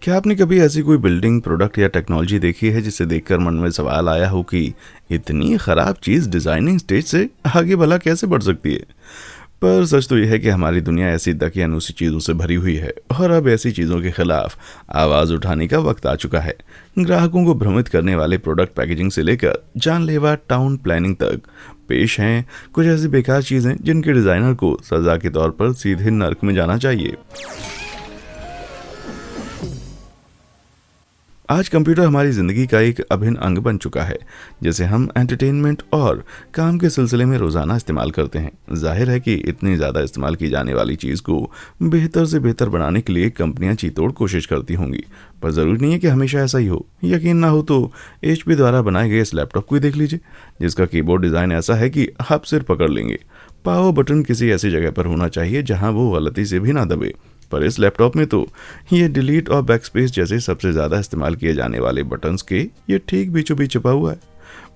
क्या आपने कभी ऐसी कोई बिल्डिंग, प्रोडक्ट या टेक्नोलॉजी देखी है जिसे देखकर मन में सवाल आया हो कि इतनी खराब चीज़ डिज़ाइनिंग स्टेज से आगे भला कैसे बढ़ सकती है? पर सच तो यह है कि हमारी दुनिया ऐसी दकियानूसी चीज़ों से भरी हुई है और अब ऐसी चीज़ों के खिलाफ आवाज़ उठाने का वक्त आ चुका है। ग्राहकों को भ्रमित करने वाले प्रोडक्ट पैकेजिंग से लेकर जानलेवा टाउन प्लानिंग तक पेश हैं कुछ ऐसी बेकार चीज़ें जिनके डिज़ाइनर को सज़ा के तौर पर सीधे नर्क में जाना चाहिए। आज कंप्यूटर हमारी ज़िंदगी का एक अभिन्न अंग बन चुका है, जिसे हम एंटरटेनमेंट और काम के सिलसिले में रोज़ाना इस्तेमाल करते हैं। जाहिर है कि इतनी ज़्यादा इस्तेमाल की जाने वाली चीज़ को बेहतर से बेहतर बनाने के लिए कंपनियां जी तोड़ कोशिश करती होंगी, पर ज़रूरी नहीं है कि हमेशा ऐसा ही हो। यकीन ना हो तो HP द्वारा बनाए गए इस लैपटॉप को ही देख लीजिए, जिसका कीबोर्ड डिज़ाइन ऐसा है कि आप सिर पकड़ लेंगे। पावर बटन किसी ऐसी जगह पर होना चाहिए जहाँ वो गलती से भी ना दबे, पर इस लैपटॉप में तो ये डिलीट और बैकस्पेस जैसे सबसे ज़्यादा इस्तेमाल किए जाने वाले बटन्स के ये ठीक बीचों बीच छुपा हुआ है।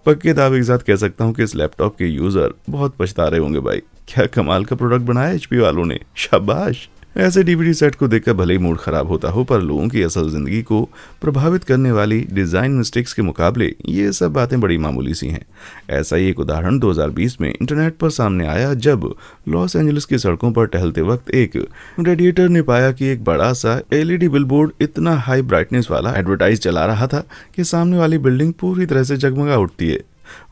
पक्के दावे के साथ कह सकता हूँ कि इस लैपटॉप के यूज़र बहुत पछता रहे होंगे। भाई, क्या कमाल का प्रोडक्ट बनाया HP वालों ने, शाबाश। ऐसे DVD सेट को देखकर भले ही मूड खराब होता हो, पर लोगों की असल ज़िंदगी को प्रभावित करने वाली डिज़ाइन मिस्टेक्स के मुकाबले ये सब बातें बड़ी मामूली सी हैं। ऐसा ही एक उदाहरण 2020 में इंटरनेट पर सामने आया, जब लॉस एंजलिस की सड़कों पर टहलते वक्त एक रेडिएटर ने पाया कि एक बड़ा सा LED बिलबोर्ड इतना हाई ब्राइटनेस वाला एडवर्टाइज चला रहा था कि सामने वाली बिल्डिंग पूरी तरह से जगमगा उठती है।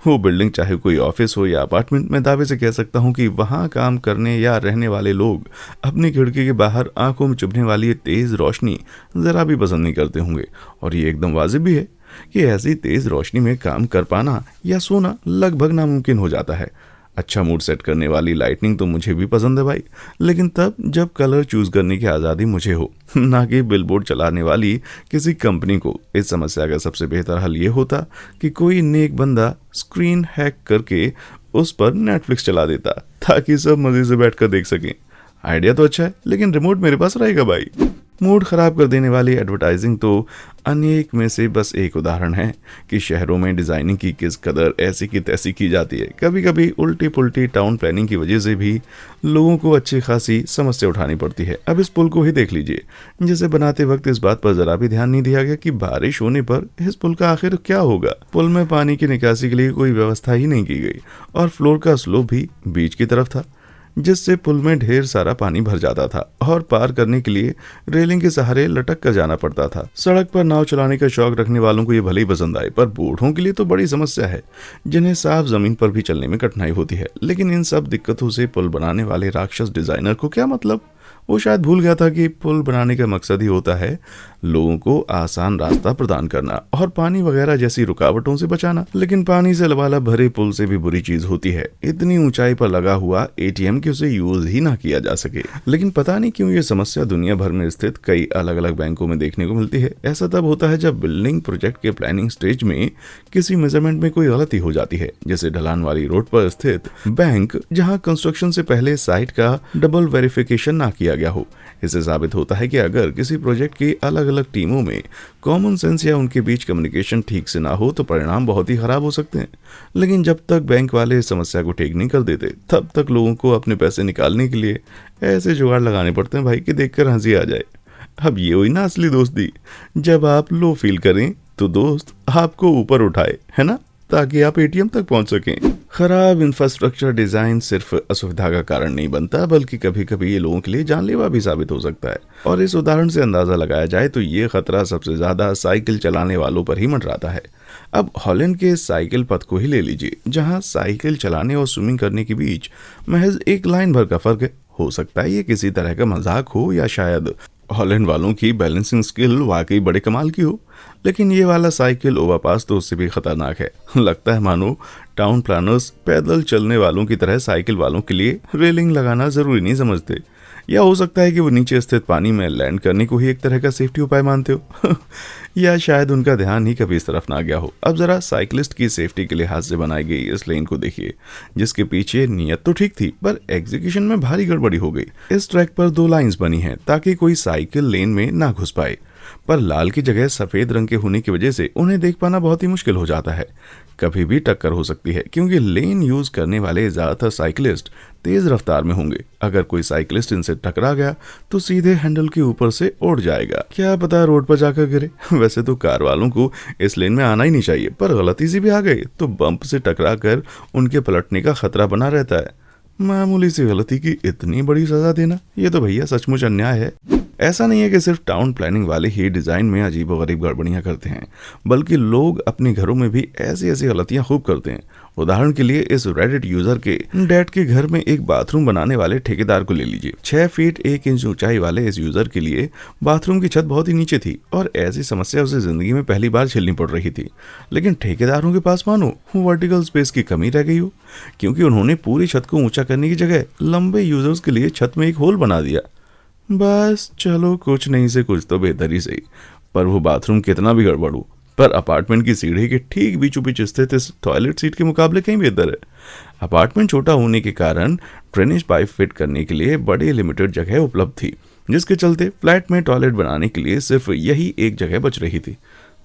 वो बिल्डिंग चाहे कोई ऑफिस हो या अपार्टमेंट, मैं दावे से कह सकता हूँ कि वहाँ काम करने या रहने वाले लोग अपनी खिड़की के बाहर आंखों में चुभने वाली तेज़ रोशनी ज़रा भी पसंद नहीं करते होंगे। और ये एकदम वाजिब भी है कि ऐसी तेज़ रोशनी में काम कर पाना या सोना लगभग नामुमकिन हो जाता है। अच्छा मूड सेट करने वाली लाइटनिंग तो मुझे भी पसंद है भाई, लेकिन तब जब कलर चूज़ करने की आज़ादी मुझे हो, ना कि बिलबोर्ड चलाने वाली किसी कंपनी को। इस समस्या का सबसे बेहतर हल ये होता कि कोई नेक बंदा स्क्रीन हैक करके उस पर नेटफ्लिक्स चला देता, ताकि सब मज़े से बैठ कर देख सकें। आइडिया तो अच्छा है, लेकिन रिमोट मेरे पास रहेगा भाई। मूड ख़राब कर देने वाली एडवर्टाइजिंग तो अनेक में से बस एक उदाहरण है कि शहरों में डिज़ाइनिंग की किस कदर ऐसी की तैसी की जाती है। कभी कभी उल्टी पुल्टी टाउन प्लानिंग की वजह से भी लोगों को अच्छी खासी समस्या उठानी पड़ती है। अब इस पुल को ही देख लीजिए, जिसे बनाते वक्त इस बात पर ज़रा भी ध्यान नहीं दिया गया कि बारिश होने पर इस पुल का आखिर क्या होगा। पुल में पानी की निकासी के लिए कोई व्यवस्था ही नहीं की गई और फ्लोर का स्लोप भी बीच की तरफ था, जिससे पुल में ढेर सारा पानी भर जाता था और पार करने के लिए रेलिंग के सहारे लटक कर जाना पड़ता था। सड़क पर नाव चलाने का शौक रखने वालों को ये भले ही पसंद आए, पर बूढ़ों के लिए तो बड़ी समस्या है, जिन्हें साफ जमीन पर भी चलने में कठिनाई होती है। लेकिन इन सब दिक्कतों से पुल बनाने वाले राक्षस डिजाइनर को क्या मतलब? वो शायद भूल गया था कि पुल बनाने का मकसद ही होता है लोगों को आसान रास्ता प्रदान करना और पानी वगैरह जैसी रुकावटों से बचाना। लेकिन पानी से लबालब भरे पुल से भी बुरी चीज होती है इतनी ऊंचाई पर लगा हुआ ATM कि उसे यूज ही ना किया जा सके। लेकिन पता नहीं क्यों ये समस्या दुनिया भर में स्थित कई अलग अलग बैंकों में देखने को मिलती है। ऐसा तब होता है जब बिल्डिंग प्रोजेक्ट के प्लानिंग स्टेज में किसी मेजरमेंट में कोई गलती हो जाती है, जैसे ढलान वाली रोड पर स्थित बैंक, जहाँ कंस्ट्रक्शन से पहले साइट का डबल वेरिफिकेशन ना किया गया हो। इससे साबित होता है कि अगर किसी प्रोजेक्ट की अलग अलग टीमों में कॉमन सेंस या उनके बीच कम्युनिकेशन ठीक से ना हो तो परिणाम बहुत ही खराब हो सकते हैं। लेकिन जब तक बैंक वाले इस समस्या को ठीक नहीं कर देते, तब तक लोगों को अपने पैसे निकालने के लिए ऐसे जुगाड़ लगाने पड़ते हैं भाई कि देखकर हंसी आ जाए। अब ये हुई ना असली दोस्ती, जब आप लो फील करें तो दोस्त आपको ऊपर उठाए, है ना, ताकि आप ATM तक पहुंच सकें। खराब इंफ्रास्ट्रक्चर डिजाइन सिर्फ असुविधा का कारण नहीं बनता, बल्कि कभी कभी ये लोगों के लिए जानलेवा भी साबित हो सकता है। और इस उदाहरण से अंदाजा लगाया जाए तो ये खतरा सबसे ज्यादा साइकिल चलाने वालों पर ही मंडराता है। अब हॉलैंड के साइकिल पथ को ही ले लीजिए, जहां साइकिल चलाने और स्विमिंग करने के बीच महज एक लाइन भर का फर्क है। हो सकता है ये किसी तरह का मजाक हो, या शायद हॉलैंड वालों की बैलेंसिंग स्किल वाकई बड़े कमाल की हो। लेकिन ये वाला साइकिल ओवरपास तो उससे भी खतरनाक है। लगता है मानो टाउन प्लानर्स पैदल चलने वालों की तरह साइकिल वालों के लिए रेलिंग लगाना जरूरी नहीं समझते, या हो सकता है कि वो नीचे स्थित पानी में लैंड करने को ही एक तरह का सेफ्टी उपाय मानते हो। या शायद उनका ध्यान ही कभी इस तरफ ना गया हो। अब जरा साइकिलिस्ट की सेफ्टी के लिहाज से बनाई गई इस लेन को देखिए, जिसके पीछे नियत तो ठीक थी, पर एग्जीक्यूशन में भारी गड़बड़ी हो गई। इस ट्रैक पर 2 लाइंस बनी हैं ताकि कोई साइकिल लेन में ना घुस पाए। पर लाल की जगह सफेद रंग के होने की वजह से उन्हें देख पाना बहुत ही मुश्किल हो जाता है। कभी भी टक्कर हो सकती है क्योंकि लेन यूज करने वाले ज्यादातर साइकिलिस्ट तेज रफ्तार में होंगे। अगर कोई साइकिलिस्ट इनसे टकरा गया तो सीधे हैंडल के ऊपर से उड़ जाएगा, क्या पता रोड पर जाकर गिरे। वैसे तो कार वालों को इस लेन में आना ही नहीं चाहिए, पर गलती से भी आ गए तो बम्प से टकरा कर उनके पलटने का खतरा बना रहता है। मामूली सी गलती की इतनी बड़ी सजा देना, ये तो भैया सचमुच अन्याय है। ऐसा नहीं है कि सिर्फ टाउन प्लानिंग वाले ही डिजाइन में अजीबोगरीब गड़बड़ियां करते हैं, बल्कि लोग अपने घरों में भी ऐसी ऐसी गलतियां खूब करते हैं। उदाहरण के लिए इस रेडिट यूजर के डैड के घर में एक बाथरूम बनाने वाले ठेकेदार को ले लीजिए। 6 फीट 1 इंच ऊंचाई वाले इस यूजर के लिए बाथरूम की छत बहुत ही नीचे थी और ऐसी समस्या उसे जिंदगी में पहली बार झेलनी पड़ रही थी। लेकिन ठेकेदारों के पास मानो वर्टिकल स्पेस की कमी रह गई हो, क्योंकि उन्होंने पूरी छत को ऊंचा करने की जगह लंबे यूजर्स के लिए छत में एक होल बना दिया। बस चलो कुछ नहीं से कुछ तो बेहतर ही सही, पर वो बाथरूम कितना भी गड़बड़ हो, पर अपार्टमेंट की सीढ़ी के ठीक बीचों बीच स्थित इस टॉयलेट सीट के मुकाबले कहीं बेहतर है। अपार्टमेंट छोटा होने के कारण ड्रेनेज पाइप फिट करने के लिए बड़ी लिमिटेड जगह उपलब्ध थी, जिसके चलते फ्लैट में टॉयलेट बनाने के लिए सिर्फ यही एक जगह बच रही थी।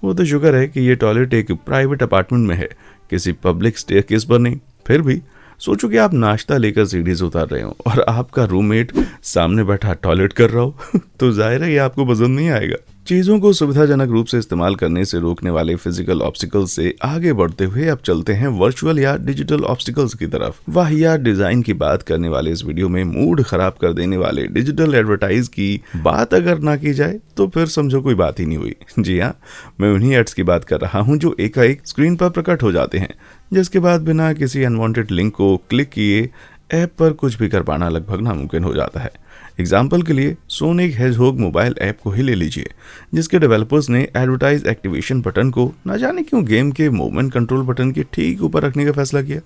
वो तो शुक्र है कि ये टॉयलेट एक प्राइवेट अपार्टमेंट में है, किसी पब्लिक स्टेयरकेस पर नहीं। फिर भी सोचो कि आप नाश्ता लेकर सीढ़ी से उतार रहे हो और आपका रूममेट सामने बैठा टॉयलेट कर रहा हो तो जाहिर है ये आपको पसंद नहीं आएगा। चीजों को सुविधाजनक रूप से इस्तेमाल करने से रोकने वाले फिजिकल ऑब्स्टिकल्स से आगे बढ़ते हुए अब चलते हैं वर्चुअल या डिजिटल ऑब्स्टिकल्स की तरफ। वाहियात डिजाइन की बात करने वाले इस वीडियो में मूड खराब कर देने वाले डिजिटल एडवर्टाइज की बात अगर ना की जाए तो फिर समझो कोई बात ही नहीं हुई। जी हाँ, मैं उन्हीं एड्स की बात कर रहा हूँ जो एकाएक स्क्रीन पर प्रकट हो जाते हैं, जिसके बाद बिना किसी अनवांटेड लिंक को क्लिक किए ऐप पर कुछ भी कर पाना लगभग नामुमकिन हो जाता है। एग्जाम्पल के लिए सोनिक हेजहोग मोबाइल ऐप को ही ले लीजिए, जिसके डेवलपर्स ने एडवर्टाइज एक्टिवेशन बटन को न जाने क्यों गेम के मूवमेंट कंट्रोल बटन के ठीक ऊपर रखने का फैसला किया,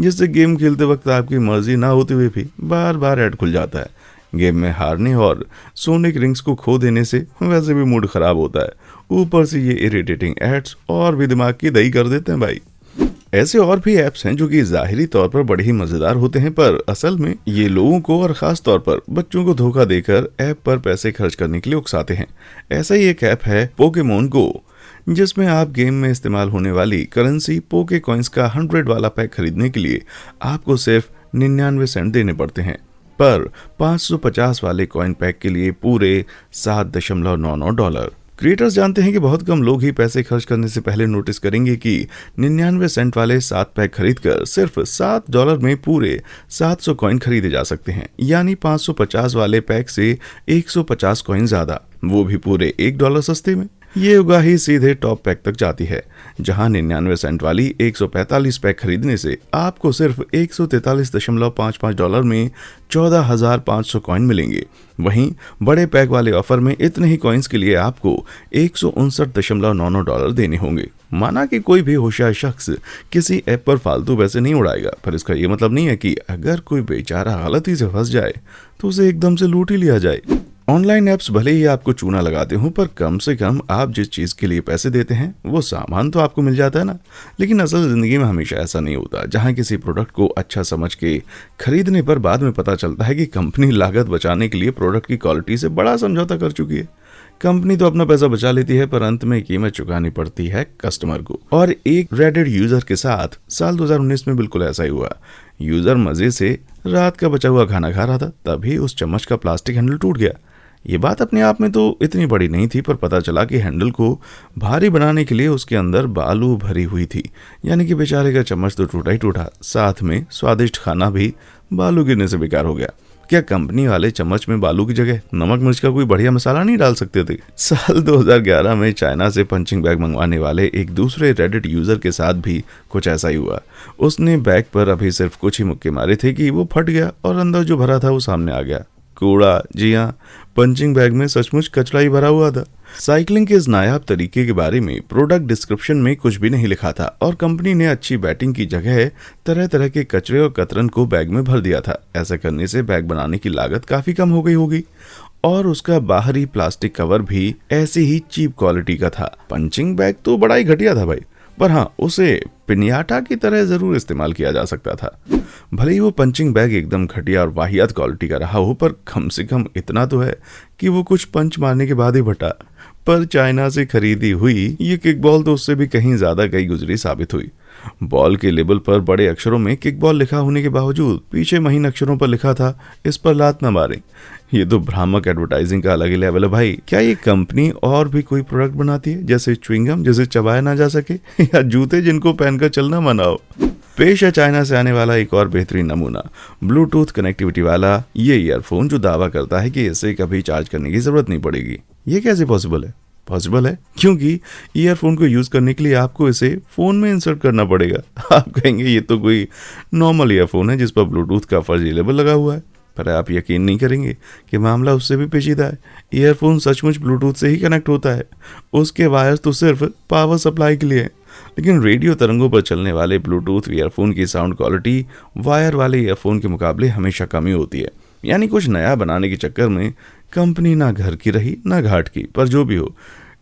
जिससे गेम खेलते वक्त आपकी मर्जी ना होते हुए भी बार बार ऐड खुल जाता है। गेम में हारने और सोनिक रिंग्स को खो देने से वैसे भी मूड खराब होता है, ऊपर से ये इरिटेटिंग एड्स और भी दिमाग की दही कर देते हैं भाई। ऐसे और भी ऐप्स हैं जो कि जाहिरी तौर पर बड़े ही मजेदार होते हैं, पर असल में ये लोगों को और खास तौर पर बच्चों को धोखा देकर ऐप पर पैसे खर्च करने के लिए उकसाते हैं। ऐसा ही एक ऐप है पोकेमोन गो, जिसमें आप गेम में इस्तेमाल होने वाली करेंसी पोके कॉइन्स का 100 वाला पैक खरीदने के लिए आपको सिर्फ 99 सेंट देने पड़ते हैं, पर 550 वाले कॉइन पैक के लिए पूरे $7.99। क्रिएटर्स जानते हैं कि बहुत कम लोग ही पैसे खर्च करने से पहले नोटिस करेंगे कि 99 सेंट वाले 7 पैक खरीदकर सिर्फ $7 में पूरे 700 कॉइन खरीदे जा सकते हैं, यानी 550 वाले पैक से 150 कॉइन ज्यादा, वो भी पूरे $1 सस्ते में। ये उगाही सीधे टॉप पैक तक जाती है, जहां 99 सेंट वाली 145 पैक खरीदने से आपको सिर्फ $143.55 में 14,500 कॉइन मिलेंगे। वहीं बड़े पैक वाले ऑफर में इतने ही कॉइन्स के लिए आपको $159.99 देने होंगे। माना कि कोई भी होशियार शख्स किसी ऐप पर फालतू पैसे नहीं उड़ाएगा, पर इसका ये मतलब नहीं है कि अगर कोई बेचारा गलती से फंस जाए तो उसे एकदम से लूट ही लिया जाए। ऑनलाइन ऐप्स भले ही आपको चूना लगाते हो, पर कम से कम आप जिस चीज़ के लिए पैसे देते हैं वो सामान तो आपको मिल जाता है ना। लेकिन असल ज़िंदगी में हमेशा ऐसा नहीं होता, जहां किसी प्रोडक्ट को अच्छा समझ के खरीदने पर बाद में पता चलता है कि कंपनी लागत बचाने के लिए प्रोडक्ट की क्वालिटी से बड़ा समझौता कर चुकी है। कंपनी तो अपना पैसा बचा लेती है, पर अंत में कीमत चुकानी पड़ती है कस्टमर को। और एक रेडिट यूजर के साथ साल 2019 में बिल्कुल ऐसा ही हुआ। यूजर मजे से रात का बचा हुआ खाना खा रहा था, तभी उस चम्मच का प्लास्टिक हैंडल टूट गया। ये बात अपने आप में तो इतनी बड़ी नहीं थी, पर पता चला कि हैंडल को भारी बनाने के लिए उसके अंदर बालू भरी हुई थी, यानी कि बेचारे का चम्मच तो टूटा ही टूटा, साथ में स्वादिष्ट खाना भी बालू गिरने से बेकार हो गया। क्या कंपनी वाले चम्मच में बालू की जगह नमक मिर्च का कोई बढ़िया मसाला नहीं डाल सकते थे? साल 2011 में चाइना से पंचिंग बैग मंगवाने वाले एक दूसरे रेडिट यूजर के साथ भी कुछ ऐसा ही हुआ। उसने बैग पर अभी सिर्फ कुछ ही मुक्के मारे थे कि वो फट गया और अंदर जो भरा था वो सामने आ गया। कूड़ा, जी हाँ, पंचिंग बैग में सचमुच कचरा ही भरा हुआ था। साइकिलिंग के इस नायाब तरीके के बारे में प्रोडक्ट डिस्क्रिप्शन में कुछ भी नहीं लिखा था और कंपनी ने अच्छी बैटिंग की जगह तरह तरह के कचरे और कतरन को बैग में भर दिया था। ऐसा करने से बैग बनाने की लागत काफी कम हो गई होगी और उसका बाहरी प्लास्टिक कवर भी ऐसी ही चीप क्वालिटी का था। पंचिंग बैग तो बड़ा ही घटिया था भाई, पर हाँ, उसे पिनियाटा की तरह जरूर इस्तेमाल किया जा सकता था। भले ही वो पंचिंग बैग एकदम घटिया और वाहियात क्वालिटी का रहा हो, पर कम से कम इतना तो है कि वो कुछ पंच मारने के बाद ही फटा। पर चाइना से खरीदी हुई ये किकबॉल तो उससे भी कहीं ज्यादा गई गुजरी साबित हुई। बॉल के लेबल पर बड़े अक्षरों में किकबॉल लिखा होने के बावजूद पीछे महीन अक्षरों पर लिखा था, इस पर लात न मारें। ये तो भ्रामक एडवर्टाइजिंग का अलग ही लेवल है भाई। क्या ये कंपनी और भी कोई प्रोडक्ट बनाती है, जैसे च्युइंगम जिसे चबाया ना जा सके, या जूते जिनको पहनकर चलना मना हो? पेश है चाइना से आने वाला एक और बेहतरीन नमूना, ब्लूटूथ कनेक्टिविटी वाला ये ईयरफोन जो दावा करता है कि इसे कभी चार्ज करने की जरूरत नहीं पड़ेगी। ये कैसे पॉसिबल है? पॉसिबल है क्योंकि ईयरफोन को यूज करने के लिए आपको इसे फोन में इंसर्ट करना पड़ेगा। आप कहेंगे ये तो कोई नॉर्मल ईयरफोन है जिस पर ब्लूटूथ का फर्जी लेबल लगा हुआ है, पर आप यकीन नहीं करेंगे कि मामला उससे भी पेचीदा है। ईयरफोन सचमुच ब्लूटूथ से ही कनेक्ट होता है, उसके वायर्स तो सिर्फ पावर सप्लाई के लिए है। लेकिन रेडियो तरंगों पर चलने वाले ब्लूटूथ ईयरफोन की साउंड क्वालिटी वायर वाले ईयरफोन के मुकाबले हमेशा कम ही होती है। यानी कुछ नया बनाने के चक्कर में कंपनी ना घर की रही ना घाट की, पर जो भी हो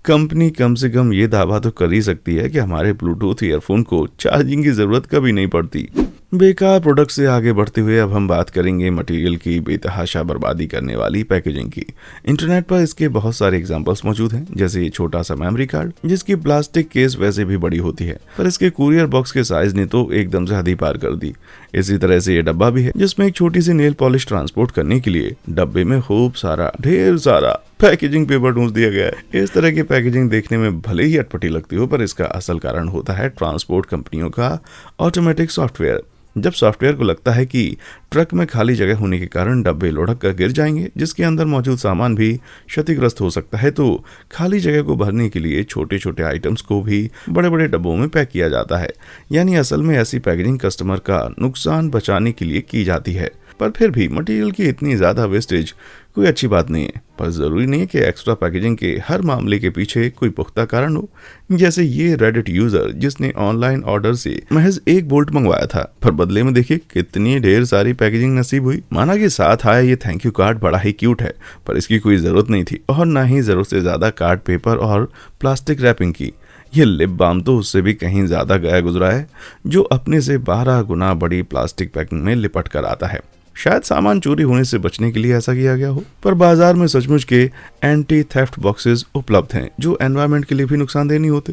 कंपनी कम से कम ये दावा तो कर ही सकती है कि हमारे ब्लूटूथ ईयरफोन को चार्जिंग की जरूरत कभी नहीं पड़ती। बेकार प्रोडक्ट से आगे बढ़ते हुए अब हम बात करेंगे मटेरियल की बेतहाशा बर्बादी करने वाली पैकेजिंग की। इंटरनेट पर इसके बहुत सारे एग्जांपल्स मौजूद हैं, जैसे ये छोटा सा मेमोरी कार्ड जिसकी प्लास्टिक केस वैसे भी बड़ी होती है, पर इसके कुरियर बॉक्स के साइज ने तो एकदम से हद ही पार कर दी। इसी तरह से ये डब्बा भी है जिसमें एक छोटी सी नेल पॉलिश ट्रांसपोर्ट करने के लिए डब्बे में खूब सारा ढेर सारा पैकेजिंग पेपर ठूंस दिया गया है। इस तरह की पैकेजिंग देखने में भले ही अटपटी लगती हो, पर इसका असल कारण होता है ट्रांसपोर्ट कंपनियों का ऑटोमेटिक सॉफ्टवेयर। जब सॉफ्टवेयर को लगता है कि ट्रक में खाली जगह होने के कारण डब्बे लुढ़क कर गिर जाएंगे, जिसके अंदर मौजूद सामान भी क्षतिग्रस्त हो सकता है, तो खाली जगह को भरने के लिए छोटे छोटे आइटम्स को भी बड़े बड़े डब्बों में पैक किया जाता है। यानी असल में ऐसी पैकेजिंग कस्टमर का नुकसान बचाने के लिए की जाती है। पर फिर भी मटेरियल की इतनी ज़्यादा वेस्टेज कोई अच्छी बात नहीं है। पर ज़रूरी नहीं है कि एक्स्ट्रा पैकेजिंग के हर मामले के पीछे कोई पुख्ता कारण हो। जैसे ये रेडिट यूज़र जिसने ऑनलाइन ऑर्डर से महज 1 बोल्ट मंगवाया था, पर बदले में देखिए कितनी ढेर सारी पैकेजिंग नसीब हुई। माना कि साथ आया ये थैंक यू कार्ड बड़ा ही क्यूट है, पर इसकी कोई ज़रूरत नहीं थी, और ना ही ज़रूरत से ज़्यादा कार्ड पेपर और प्लास्टिक रैपिंग की। ये लिप बाम तो उससे भी कहीं ज़्यादा गया गुजरा है, जो अपने से 12 गुना बड़ी प्लास्टिक पैकिंग में लिपट कर आता है। शायद सामान चोरी होने से बचने के लिए ऐसा किया गया हो, पर बाजार में सचमुच के एंटी थेफ्ट बॉक्सेस उपलब्ध हैं जो एनवायरनमेंट के लिए भी नुकसानदेह नहीं होते।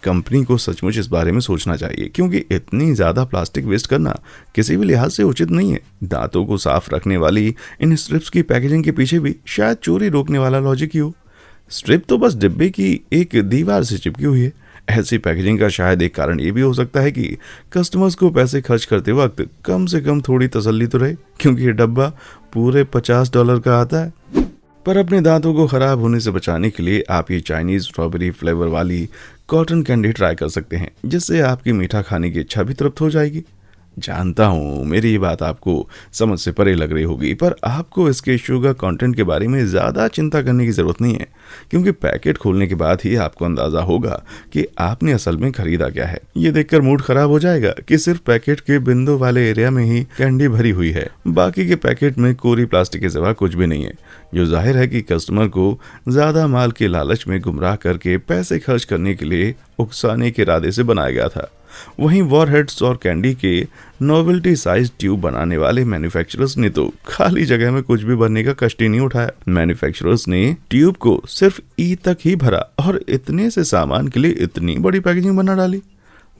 कंपनी को सचमुच इस बारे में सोचना चाहिए, क्योंकि इतनी ज़्यादा प्लास्टिक वेस्ट करना किसी भी लिहाज से उचित नहीं है। दांतों को साफ रखने वाली इन स्ट्रिप्स की पैकेजिंग के पीछे भी शायद चोरी रोकने वाला लॉजिक ही हो। स्ट्रिप तो बस डिब्बे की एक दीवार से चिपकी हुई है। ऐसी पैकेजिंग का शायद एक कारण ये भी हो सकता है कि कस्टमर्स को पैसे खर्च करते वक्त कम से कम थोड़ी तसल्ली तो रहे, क्योंकि ये डब्बा पूरे $50 का आता है। पर अपने दांतों को खराब होने से बचाने के लिए आप ये चाइनीज स्ट्रॉबेरी फ्लेवर वाली कॉटन कैंडी ट्राई कर सकते हैं, जिससे आपकी मीठा खाने की इच्छा भी तृप्त हो जाएगी। जानता हूँ मेरी ये बात आपको समझ से परे लग रही होगी, पर आपको इसके शुगर कंटेंट के बारे में ज़्यादा चिंता करने की ज़रूरत नहीं है, क्योंकि पैकेट खोलने के बाद ही आपको अंदाज़ा होगा कि आपने असल में खरीदा क्या है। ये देखकर मूड खराब हो जाएगा कि सिर्फ पैकेट के बिंदु वाले एरिया में ही कैंडी भरी हुई है, बाकी के पैकेट में कोरी प्लास्टिक के सिवा कुछ भी नहीं है, जो जाहिर है कि कस्टमर को ज़्यादा माल के लालच में गुमराह करके पैसे खर्च करने के लिए उकसाने के इरादे से बनाया गया था। वहीं वॉरहेड्स और कैंडी के नोवेल्टी साइज ट्यूब बनाने वाले मैन्युफैक्चरर्स ने तो खाली जगह में कुछ भी भरने का कष्ट ही नहीं उठाया। मैन्युफैक्चरर्स ने ट्यूब को सिर्फ ई तक ही भरा और इतने से सामान के लिए इतनी बड़ी पैकेजिंग बना डाली।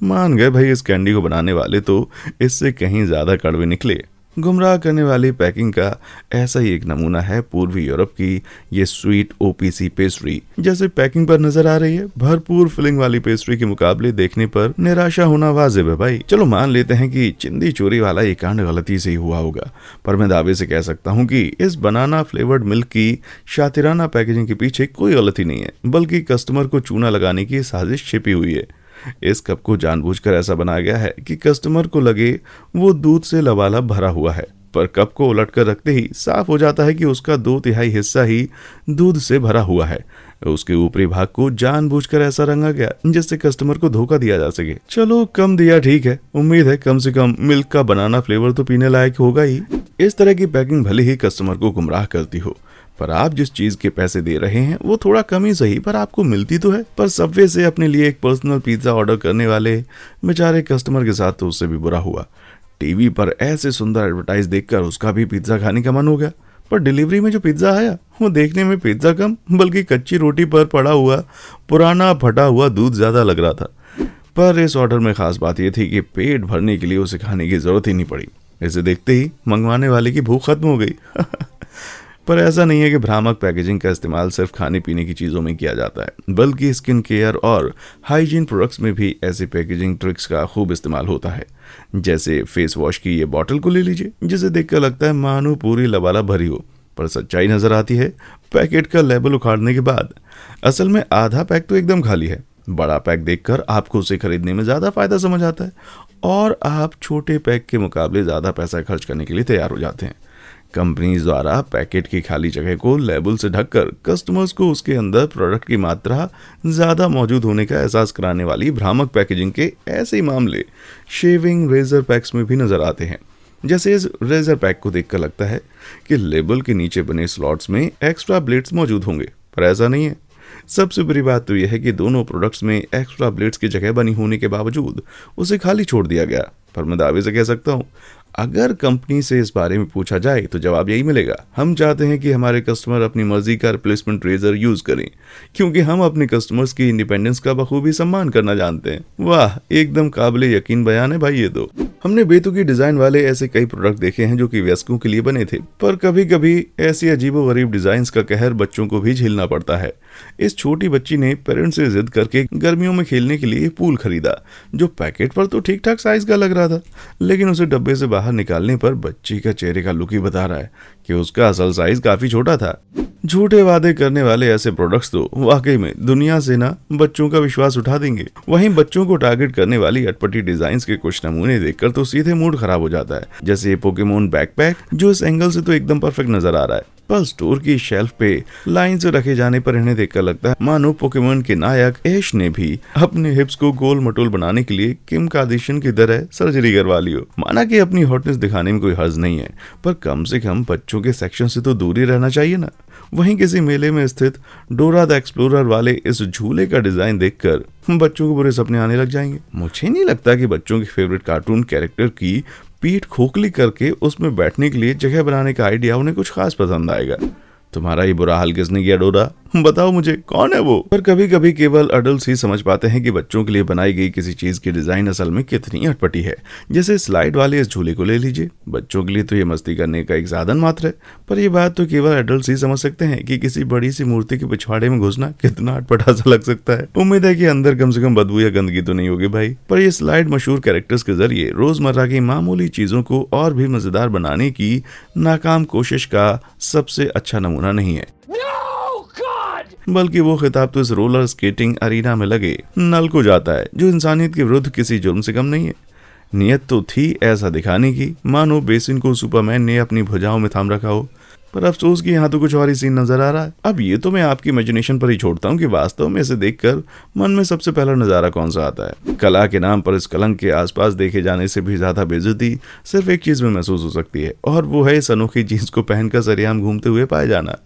मान गए भाई, इस कैंडी को बनाने वाले तो इससे कहीं ज्यादा कड़वे निकले। गुमराह करने वाली पैकिंग का ऐसा ही एक नमूना है पूर्वी यूरोप की ये स्वीट ओपीसी पेस्ट्री। जैसे पैकिंग पर नजर आ रही है, भरपूर फिलिंग वाली पेस्ट्री के मुकाबले देखने पर निराशा होना वाजिब है भाई। चलो मान लेते हैं कि चिंदी चोरी वाला ये कांड गलती से ही हुआ होगा, पर मैं दावे से कह सकता हूँ कि इस बनाना फ्लेवर्ड मिल्क की शातिराना पैकेजिंग के पीछे कोई गलती नहीं है, बल्कि कस्टमर को चूना लगाने की साजिश छिपी हुई है। इस कप को जानबूझकर ऐसा बनाया गया है कि कस्टमर को लगे वो दूध से लबालब भरा हुआ है, पर कप को उलटकर रखते ही साफ हो जाता है कि उसका 2/3 हिस्सा ही दूध से भरा हुआ है। उसके ऊपरी भाग को जानबूझकर ऐसा रंगा गया जिससे कस्टमर को धोखा दिया जा सके। चलो कम दिया ठीक है, उम्मीद है कम से कम मिल्क का बनाना फ्लेवर तो पीने लायक होगा ही। इस तरह की पैकिंग भले ही कस्टमर को गुमराह करती हो, पर आप जिस चीज के पैसे दे रहे हैं वो थोड़ा कम ही सही पर आपको मिलती तो है। पर सबवे से अपने लिए एक पर्सनल पिज्जा ऑर्डर करने वाले बेचारे कस्टमर के साथ तो उससे भी बुरा हुआ। टीवी पर ऐसे सुंदर एडवर्टाइज देखकर उसका भी पिज्जा खाने का मन हो गया, पर डिलीवरी में जो पिज्ज़ा आया वो देखने में पिज्ज़ा कम बल्कि कच्ची रोटी पर पड़ा हुआ पुराना फटा हुआ दूध ज़्यादा लग रहा था। पर इस ऑर्डर में खास बात यह थी कि पेट भरने के लिए उसे खाने की ज़रूरत ही नहीं पड़ी। इसे देखते ही मंगवाने वाले की भूख खत्म हो गई। पर ऐसा नहीं है कि भ्रामक पैकेजिंग का इस्तेमाल सिर्फ खाने पीने की चीज़ों में किया जाता है, बल्कि स्किन केयर और हाइजीन प्रोडक्ट्स में भी ऐसी पैकेजिंग ट्रिक्स का खूब इस्तेमाल होता है। जैसे फेस वॉश की ये बॉटल को ले लीजिए, जिसे देखकर लगता है मानो पूरी लबालब भरी हो, पर सच्चाई नजर आती है पैकेट का लेबल उखाड़ने के बाद। असल में आधा पैक तो एकदम खाली है। बड़ा पैक देखकर आपको उसे खरीदने में ज़्यादा फायदा समझ आता है और आप छोटे पैक के मुकाबले ज़्यादा पैसा खर्च करने के लिए तैयार हो जाते हैं। कंपनीज द्वारा पैकेट की खाली जगह को लेबल से ढककर कस्टमर्स को उसके अंदर प्रोडक्ट की मात्रा ज़्यादा मौजूद होने का एहसास कराने वाली भ्रामक पैकेजिंग के ऐसे ही मामले शेविंग रेजर पैक्स में भी नजर आते हैं। जैसे इस रेजर पैक को देखकर लगता है कि लेबल के नीचे बने स्लॉट्स में एक्स्ट्रा ब्लेड्स मौजूद होंगे, पर ऐसा नहीं है। सबसे बुरी बात तो यह है कि दोनों प्रोडक्ट्स में एक्स्ट्रा ब्लेड्स की जगह बनी होने के बावजूद उसे खाली छोड़ दिया गया। पर मैं दावे से कह सकता हूँ, अगर कंपनी से इस बारे में पूछा जाए तो जवाब यही मिलेगा, हम चाहते हैं कि हमारे कस्टमर अपनी मर्जी का रिप्लेसमेंट रेजर यूज करें, क्योंकि हम अपने कस्टमर्स की इंडिपेंडेंस का बखूबी सम्मान करना जानते हैं। वाह, एकदम काबिले यकीन बयान है भाई ये तो। हमने बेतुकी डिजाइन वाले ऐसे कई प्रोडक्ट देखे हैं जो कि वयस्कों के लिए बने थे, पर कभी कभी ऐसी अजीबोगरीब डिजाइन का कहर बच्चों को भी झेलना पड़ता है। इस छोटी बच्ची ने पेरेंट्स से जिद करके गर्मियों में खेलने के लिए पूल खरीदा, जो पैकेट पर तो ठीक ठाक साइज का लग रहा था, लेकिन उसे डब्बे से बाहर निकालने पर बच्ची का चेहरे का लुक ही बता रहा है कि उसका असल साइज काफी छोटा था। झूठे वादे करने वाले ऐसे प्रोडक्ट्स तो वाकई में दुनिया से ना बच्चों का विश्वास उठा देंगे। वहीं बच्चों को टारगेट करने वाली अटपटी डिजाइन के कुछ नमूने देखकर तो सीधे मूड खराब हो जाता है। जैसे ये पोकेमोन बैकपैक, जो इस एंगल से तो एकदम परफेक्ट नजर आ रहा है, पर स्टोर की शेल्फ पे लाइन से रखे जाने पर इन्हें देखकर लगता है मानो पोकेमोन के नायक ऐश ने भी अपने हिप्स को गोल मटोल बनाने के लिए किम कार्दाशियन की तरह सर्जरी करवा ली हो। माना कि अपनी हॉटनेस दिखाने में कोई हर्ज नहीं है, पर कम से कम बच्चों के सेक्शन से तो दूर ही रहना चाहिए ना। वहीं किसी मेले में स्थित डोरा द एक्सप्लोरर वाले इस झूले का डिजाइन देखकर बच्चों को बुरे सपने आने लग जाएंगे। मुझे नहीं लगता कि बच्चों के फेवरेट कार्टून कैरेक्टर की पीठ खोखली करके उसमें बैठने के लिए जगह बनाने का आइडिया उन्हें कुछ खास पसंद आएगा। तुम्हारा ये बुरा हाल किसने किया डोरा, बताओ मुझे, कौन है वो? पर कभी कभी केवल अडल्ट ही समझ पाते हैं कि बच्चों के लिए बनाई गई किसी चीज की डिजाइन असल में कितनी अटपटी है। जैसे स्लाइड वाले इस झूले को ले लीजिए, बच्चों के लिए तो ये मस्ती करने का एक साधन मात्र है, पर यह बात तो केवल अडल्ट ही समझ सकते हैं कि किसी बड़ी सी मूर्ति के पिछवाड़े में घुसना कितना अटपटा सा लग सकता है। उम्मीद है कि अंदर कम से कम बदबू या गंदगी तो नहीं होगी भाई। पर यह स्लाइड मशहूर कैरेक्टर्स के जरिए रोजमर्रा की मामूली चीजों को और भी मजेदार बनाने की नाकाम कोशिश का सबसे अच्छा नमूना नहीं है, बल्कि वो खिताब तो इस रोलर स्केटिंग अरीना में लगे नल को जाता है, जो इंसानियत के विरुद्ध किसी जुर्म से कम नहीं है। नियत तो थी ऐसा दिखाने की मानो बेसिन को सुपरमैन ने अपनी भुजाओं में थाम रखा हो, पर अफसोस कि यहाँ तो कुछ और ही सीन नजर आ रहा है। अब ये तो मैं आपकी इमेजिनेशन पर ही छोड़ता हूँ कि वास्तव में इसे देखकर मन में सबसे पहला नजारा कौन सा आता है। कला के नाम पर इस कलंक के आसपास देखे जाने से भी ज्यादा बेइज्जती सिर्फ एक चीज में महसूस हो सकती है, और वो है इस अनोखी जीन्स को पहनकर सरेआम घूमते हुए पाए जाना।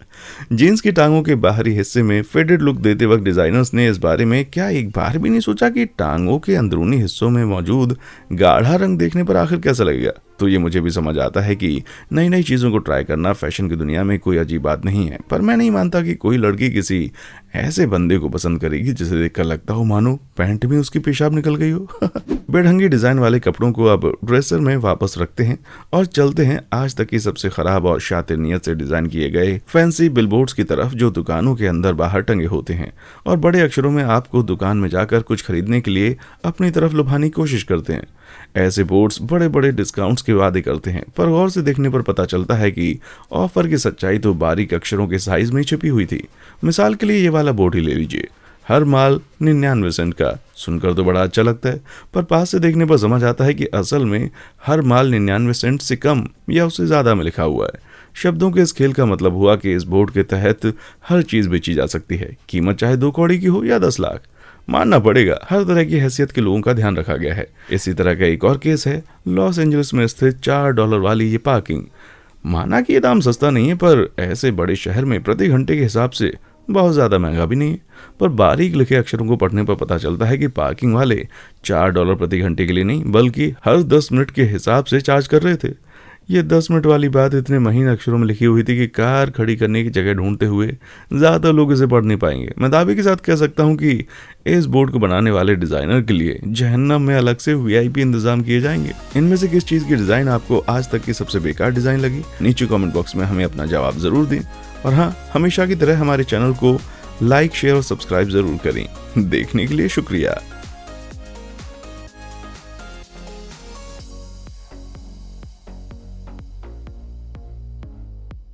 जीन्स की टांगों के बाहरी हिस्से में फेडेड लुक देते वक्त डिजाइनर्स ने इस बारे में क्या एक बार भी नहीं सोचा कि टांगों के अंदरूनी हिस्सों में मौजूद गाढ़ा रंग देखने पर आखिर कैसा लगेगा। तो ये मुझे भी समझ आता है कि नई नई चीज़ों को ट्राई करना फैशन की दुनिया में कोई अजीब बात नहीं है, पर मैं नहीं मानता कि कोई लड़की किसी ऐसे बंदे को पसंद करेगी जिसे देखकर लगता हो मानो पैंट में उसकी पेशाब निकल गई हो। बेढंगी डिजाइन वाले कपड़ों को अब ड्रेसर में वापस रखते हैं और चलते हैं आज तक की सबसे खराब और शातिर नियत से डिजाइन किए गए फैंसी बिलबोर्ड्स की तरफ, जो दुकानों के अंदर बाहर टंगे होते हैं और बड़े अक्षरों में आपको दुकान में जाकर कुछ खरीदने के लिए अपनी तरफ लुभाने की कोशिश करते हैं। ऐसे बोर्ड्स बड़े बड़े डिस्काउंट्स के वादे करते हैं, पर गौर से देखने पर पता चलता है कि ऑफर की सच्चाई तो बारीक अक्षरों के साइज में छिपी हुई थी। मिसाल के लिए ये वाला बोर्ड ही ले लीजिए, हर माल 99 सेंट का। सुनकर तो बड़ा अच्छा लगता है, पर पास से देखने पर समझ आता है कि असल में हर माल 99 सेंट से कम या उससे ज्यादा में लिखा हुआ है। शब्दों के इस खेल का मतलब हुआ कि इस बोर्ड के तहत हर चीज बेची जा सकती है, कीमत चाहे 2 कौड़ी की हो या 10 लाख। मानना पड़ेगा हर तरह की हैसियत के लोगों का ध्यान रखा गया है। इसी तरह का एक और केस है लॉस एंजलिस में स्थित $4 वाली ये पार्किंग। माना कि ये दाम सस्ता नहीं है, पर ऐसे बड़े शहर में प्रति घंटे के हिसाब से बहुत ज्यादा महंगा भी नहीं है। पर बारीक लिखे अक्षरों को पढ़ने पर पता चलता है कि पार्किंग वाले $4 प्रति घंटे के लिए नहीं, बल्कि हर 10 मिनट के हिसाब से चार्ज कर रहे थे। ये 10 मिनट वाली बात इतने महीन अक्षरों में लिखी हुई थी कि कार खड़ी करने की जगह ढूंढते हुए ज़्यादा लोग इसे पढ़ नहीं पाएंगे। मैं दावे के साथ कह सकता हूँ कि इस बोर्ड को बनाने वाले डिज़ाइनर के लिए जहन्नम में अलग से VIP इंतजाम किए जाएंगे। इनमें से किस चीज़ की डिज़ाइन आपको आज तक की सबसे बेकार डिज़ाइन लगी? नीचे कॉमेंट बॉक्स में हमें अपना जवाब ज़रूर दें। और हाँ, हमेशा की तरह हमारे चैनल को लाइक, शेयर और सब्सक्राइब ज़रूर करें। देखने के लिए शुक्रिया।